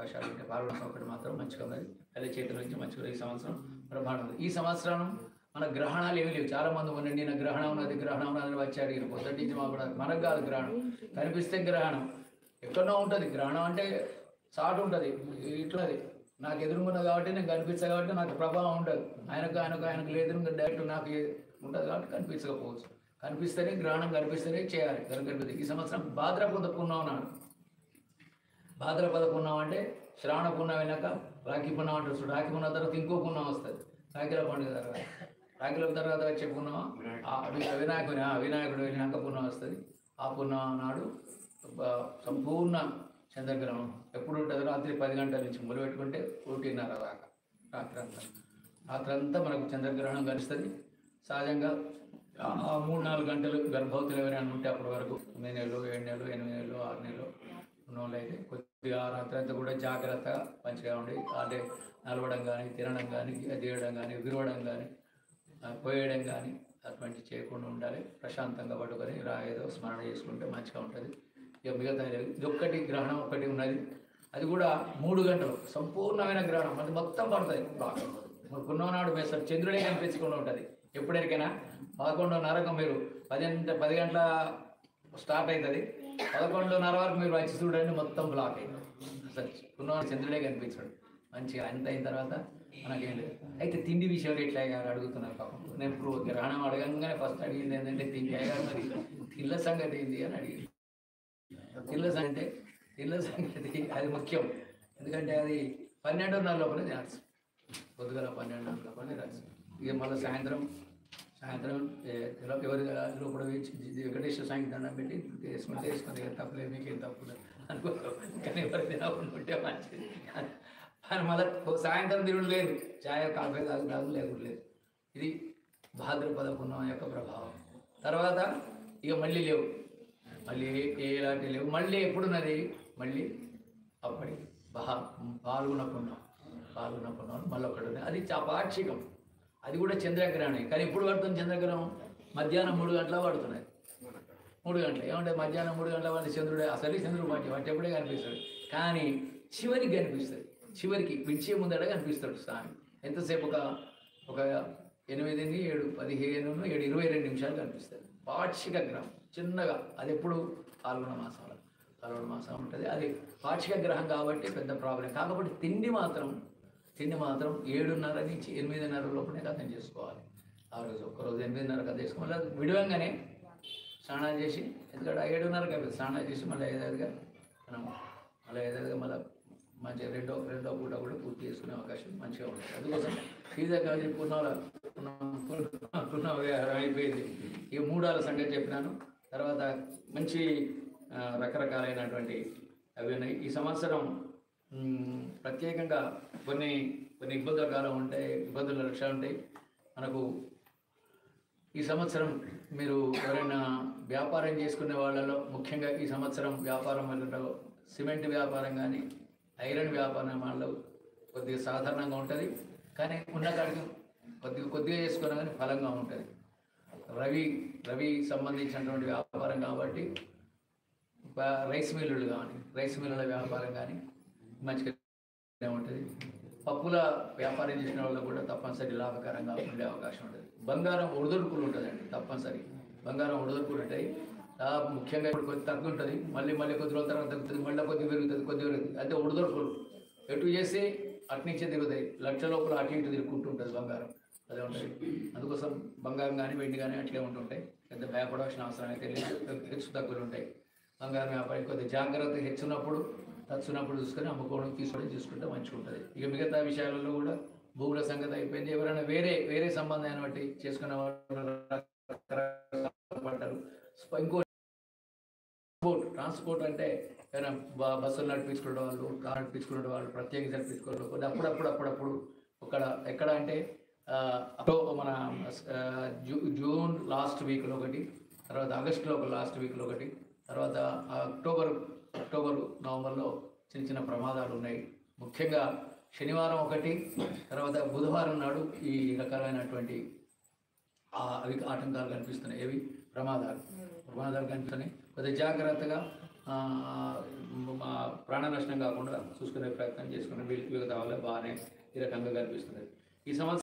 అవకాశాలు ఉంటాయి. పాల్గొనడం ఒకటి మాత్రం మంచిగా ఉన్నది, తల్లి చేతుల నుంచి మంచిగా ఈ సంవత్సరం బ్రహ్మాండం ఉంది. ఈ సంవత్సరం మన గ్రహణాలు ఏమి లేవు. చాలా మంది ఉన్నది నిన్న గ్రహణం ఉన్నది వచ్చి అడిగారు. పొద్దుటి నుంచి మనకు కాదు గ్రహణం, కనిపిస్తే గ్రహణం ఎక్కడో ఉంటుంది. గ్రహణం అంటే చాటు ఉంటుంది, ఇట్లది నాకు ఎదురుగున్నది కాబట్టి నేను కనిపిస్తా కాబట్టి నాకు ప్రభావం ఉండదు. ఆయనకు ఎదురుగా డైరెక్ట్ నాకు ఉంటుంది కాబట్టి కనిపించకపోవచ్చు. కనిపిస్తేనే గ్రహణం కనిపిస్తేనే చేయాలి కనిపిస్తుంది. ఈ సంవత్సరం భాద్రపద పుణ్యం నాడు, భాద్రపద పుణ్యం అంటే శ్రావణ పుణ్యం అయినాక రాఖీ పుణ్యం అంటారు. రాఖీ పుణ్యం తర్వాత ఇంకో పుణ్యం వస్తుంది, రాఖీల పండుగ తర్వాత. రాఖీల తర్వాత వచ్చే పుణ్యం వినాయకుడు వెళ్ళినాక పుణ్యం వస్తుంది. ఆ పుణ్యం నాడు సంపూర్ణ చంద్రగ్రహణం ఎప్పుడు ఉంటుంది? రాత్రి 10 గంటల నుంచి మొదలుపెట్టుకుంటే 1:30 దాకా రాత్రంతా మనకు చంద్రగ్రహణం కలుస్తుంది. సహజంగా 3-4 గంటలు గర్భవతులు ఎవరైనా ఉంటే అప్పటి వరకు 9 నెలలు 7 నెలలు 8 నెలలు 6 నెలలు ఉన్నోళ్ళు అయితే కొద్దిగా రాత్రి అంతా కూడా జాగ్రత్తగా మంచిగా ఉండి, అంటే నలవడం కానీ తినడం కానీ తీయడం కానీ విరవడం కానీ పోయడం కానీ అటువంటి చేయకుండా ఉండాలి. ప్రశాంతంగా పట్టుకొని ఏదో స్మరణ చేసుకుంటే మంచిగా ఉంటుంది. ఇక మిగతా ఇది ఒక్కటి గ్రహణం ఒకటి ఉన్నది, అది కూడా 3 గంటలు సంపూర్ణమైన గ్రహణం. అది మొత్తం పడుతుంది. పున్ననాడు వేస్తారు, చంద్రుడే కనిపించకుండా ఉంటుంది. ఎప్పటికైనా 11:30కు మీరు 10 గంటల స్టార్ట్ అవుతుంది, 11:30 వరకు మీరు వచ్చి చూడండి మొత్తం బ్లాక్ అవుతుంది. అసలు పున్ననాడు చంద్రుడే కనిపించాడు మంచిగా. అంత అయిన తర్వాత మనకేం లేదు. అయితే తిండి విషయంలో ఎట్లా అడుగుతున్నారు పాపం. నేను ఇప్పుడు గ్రహణం అడగంగానే ఫస్ట్ అడిగింది ఏంటంటే తిండి అయ్యారు మరి తిళ్ళ సంగతి ఏంటి అని అడిగింది. తిళ్ళ సంగతి అది ముఖ్యం, ఎందుకంటే అది 12:30 లోపలే తినాల్సి, పొద్దుగల 12:30 లోపలే తినాల్సి. ఇక మళ్ళీ సాయంత్రం ఎవరి లోపల వెంకటేశ్వర స్వామికి దండం పెట్టి వేసుకొని తప్పలేదు, మీకేం తప్పులేదు అనుకో. కానీ ఎవరు తినకుండా ఉంటే మంచిది. మళ్ళీ సాయంత్రం తిరుగుడు లేదు, చాయ్ కాఫీ తాగు లేకుండా. ఇది భాద్రపద పుణ్యం యొక్క ప్రభావం. తర్వాత ఇక మళ్ళీ లేవు, మళ్ళీ ఎలాంటి లేవు. మళ్ళీ ఎప్పుడున్నది? మళ్ళీ అప్పటి పాల్గొన పుణ్యం మళ్ళీ ఒకటి ఉంది, అది పాక్షికం. అది కూడా చంద్రగ్రహణం. కానీ ఎప్పుడు పడుతుంది చంద్రగ్రహణం? మధ్యాహ్నం 3 గంటలకు పడుతున్నాయి. 3 గంటలు ఏమంటే మధ్యాహ్నం 3 గంటల వాడి చంద్రుడే అసలు చంద్రుడు ఎప్పుడే కనిపిస్తాడు. కానీ చివరికి కనిపిస్తుంది, చివరికి విడిచే ముందట కనిపిస్తాడు స్వామి. ఎంతసేపు? ఒక 8, 7, 15, 7, 22 నిమిషాలు కనిపిస్తుంది. పాక్షిక గ్రహం చిన్నగా. అది ఎప్పుడు? పాల్గొన మాసం ఉంటుంది. అది పాక్షిక గ్రహం కాబట్టి పెద్ద ప్రాబ్లం. కాకపోతే తిండి మాత్రం 7:30 నుంచి 8:30 లోపలే కథం చేసుకోవాలి. ఆ రోజు ఒక్కరోజు 8:30 కథ చేసుకోవాలి. విడవంగానే స్నానాలు చేసి, ఎందుకంటే 7:30కి అయిపోతుంది. స్నానాలు చేసి మళ్ళీ 5:05గా మళ్ళీ మంచిగా రెండో పూట కూడా పూర్తి చేసుకునే అవకాశం మంచిగా ఉంటుంది. అందుకోసం సీజన్గా పునః అయిపోయింది. ఈ 3 సంగతి చెప్పినాను. తర్వాత మంచి రకరకాలైనటువంటి అవి ఉన్నాయి. ఈ సంవత్సరం ప్రత్యేకంగా కొన్ని ఇబ్బందుల ఉంటాయి, ఇబ్బందుల లక్ష్యాలు ఉంటాయి మనకు. ఈ సంవత్సరం మీరు ఎవరైనా వ్యాపారం చేసుకునే వాళ్ళలో ముఖ్యంగా ఈ సంవత్సరం వ్యాపారం వల్ల సిమెంట్ వ్యాపారం కానీ ఐరన్ వ్యాపారం వాళ్ళు కొద్దిగా సాధారణంగా ఉంటుంది. కానీ ఉన్న కాడికి కొద్దిగా చేసుకున్నా కానీ ఫలంగా ఉంటుంది. రవి సంబంధించినటువంటి వ్యాపారం కాబట్టి రైస్ మిల్లుల వ్యాపారం కానీ మంచిగా ఉంటుంది. పప్పుల వ్యాపారం చేసిన వాళ్ళు కూడా తప్పనిసరి లాభకరంగా ఉండే అవకాశం ఉంటుంది. బంగారం ఒడిదొడుకులు ఉంటుందండి, తప్పనిసరి బంగారం ఒడిదొడుకులు ఉంటాయి. ముఖ్యంగా ఇప్పుడు కొద్ది తగ్గు ఉంటుంది, మళ్ళీ కొద్ది రోజుల తర్వాత తగ్గుతుంది, మళ్ళీ కొద్ది పెరుగుతుంది. అంటే ఒడిదొడుకులు ఎటు చేస్తే అట్నుంచే తిరుగుతాయి. లక్ష లోపల అటు ఇటు తిరుగుకుంటూ ఉంటుంది బంగారం, అదే ఉంటుంది. అందుకోసం బంగారం కానీ వెండి కానీ అట్లే ఉంటుంటాయి. పెద్ద భయపడాల్సిన అవసరం అయితే లేదు, హెచ్చు తగ్గులు ఉంటాయి. బంగారం వ్యాపారం కొద్దిగా జాగ్రత్త హెచ్చున్నప్పుడు చూసుకొని అమ్ముకోవడం తీసుకోవడం చూసుకుంటే మంచిగా ఉంటుంది. ఇక మిగతా విషయాలలో కూడా భూముల సంగతి అయిపోయింది. ఎవరైనా వేరే సంబంధాన్ని బట్టి చేసుకునే వాళ్ళు పడ్డారు. ఇంకో ట్రాన్స్పోర్ట్ అంటే ఏదైనా బస్సులు నడిపించుకునే వాళ్ళు, కారు నడిపించుకునే వాళ్ళు, ప్రత్యేకించి నడిపించుకునే వాళ్ళు అప్పుడప్పుడు ఎక్కడ అంటే మన జూన్ లాస్ట్ వీక్లో ఒకటి, తర్వాత ఆగస్టులో ఒక లాస్ట్ వీక్లో ఒకటి, తర్వాత అక్టోబర్ నవంబర్లో చిన్న ప్రమాదాలు ఉన్నాయి. ముఖ్యంగా శనివారం ఒకటి, తర్వాత బుధవారం నాడు ఈ రకాలైనటువంటి ఆటంకాలు కనిపిస్తున్నాయి. ఏవి? ప్రమాదాలు కనిపిస్తున్నాయి. కొద్దిగా జాగ్రత్తగా మా ప్రాణ నష్టం కాకుండా చూసుకునే ప్రయత్నం చేసుకునే మిగతా వాళ్ళే బాగానే ఈ రకంగా కనిపిస్తున్నది. ఈ సంవత్సరం